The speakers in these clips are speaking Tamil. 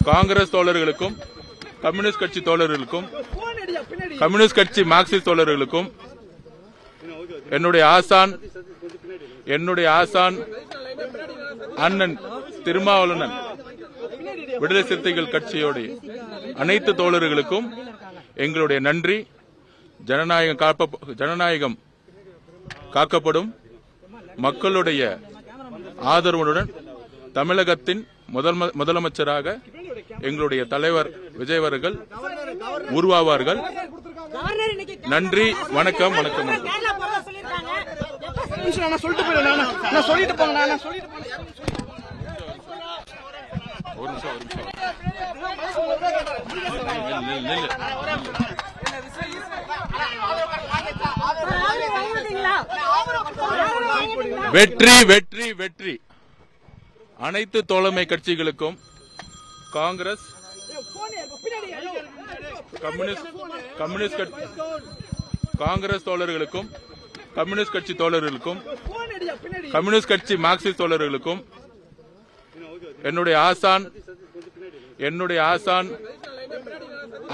காங்கிரஸ் தோழர்களுக்கும், கம்யூனிஸ்ட் கட்சி தோழர்களுக்கும், கம்யூனிஸ்ட் கட்சி மார்க்சிஸ்ட் தோழர்களுக்கும், என்னுடைய ஆசான் அண்ணன் திருமாவளவன் விடுதலை சிறுத்தைகள் கட்சியோடைய அனைத்து தோழர்களுக்கும் எங்களுடைய நன்றி. ஜனநாயகம் காக்கப்படும். மக்களுடைய ஆதரவுடன் தமிழகத்தின் முதலமைச்சராக எங்களுடைய தலைவர் விஜய் அவர்கள் உருவாவார்கள். நன்றி. வணக்கம். வெற்றி. அனைத்து தோழமை கட்சிகளுக்கும், காங்கிரஸ், காங்கிரஸ் தோழர்களுக்கும், கம்யூனிஸ்ட் கட்சி தோழர்களுக்கும், கம்யூனிஸ்ட் கட்சி மார்க்சிஸ்ட் தோழர்களுக்கும், என்னுடைய ஆசான்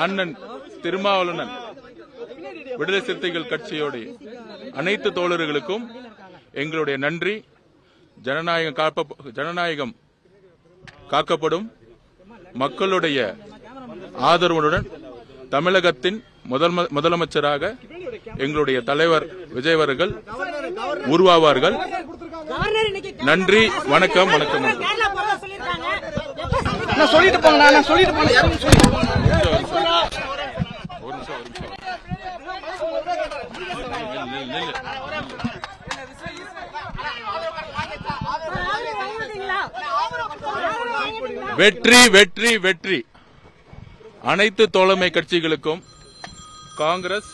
அண்ணன் திருமாவளவன் விடுதலை சிறுத்தைகள் கட்சியோடைய அனைத்து தோழர்களுக்கும் எங்களுடைய நன்றி. ஜனநாயகம் காக்கப்படும். மக்களுடைய ஆதரவுடன் தமிழகத்தின் முதலமைச்சராக எங்களுடைய தலைவர் விஜய் அவர்கள் உருவாவார்கள். நன்றி. வணக்கம். வெற்றி. அனைத்து தோழமை கட்சிகளுக்கும், காங்கிரஸ்,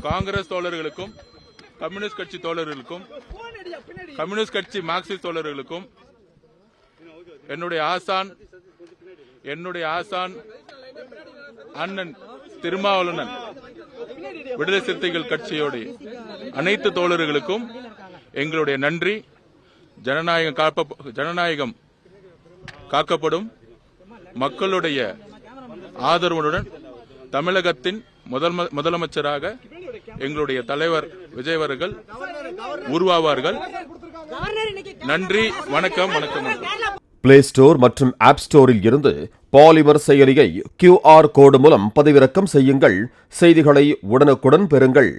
காங்கிரஸ் தோழர்களுக்கும், கம்யூனிஸ்ட் கட்சி தோழர்களுக்கும், கம்யூனிஸ்ட் கட்சி மார்க்சிஸ்ட் தோழர்களுக்கும், என்னுடைய ஆசான் அண்ணன் திருமாவளவன் விடுதலை சிறுத்தைகள் கட்சியோடைய அனைத்து தோழர்களுக்கும் எங்களுடைய நன்றி. ஜனநாயகம் காக்கப்படும். மக்களுடைய ஆதரவுடன் தமிழகத்தின் முதலமைச்சராக எங்களுடைய தலைவர் விஜய் அவர்கள் உருவாவார்கள். நன்றி. வணக்கம். பிளே ஸ்டோர் மற்றும் ஆப் ஸ்டோரில் இருந்து பாலிமர் செயலியை QR கோடு மூலம் பதிவிறக்கம் செய்யுங்கள். செய்திகளை உடனுக்குடன் பெறுங்கள்.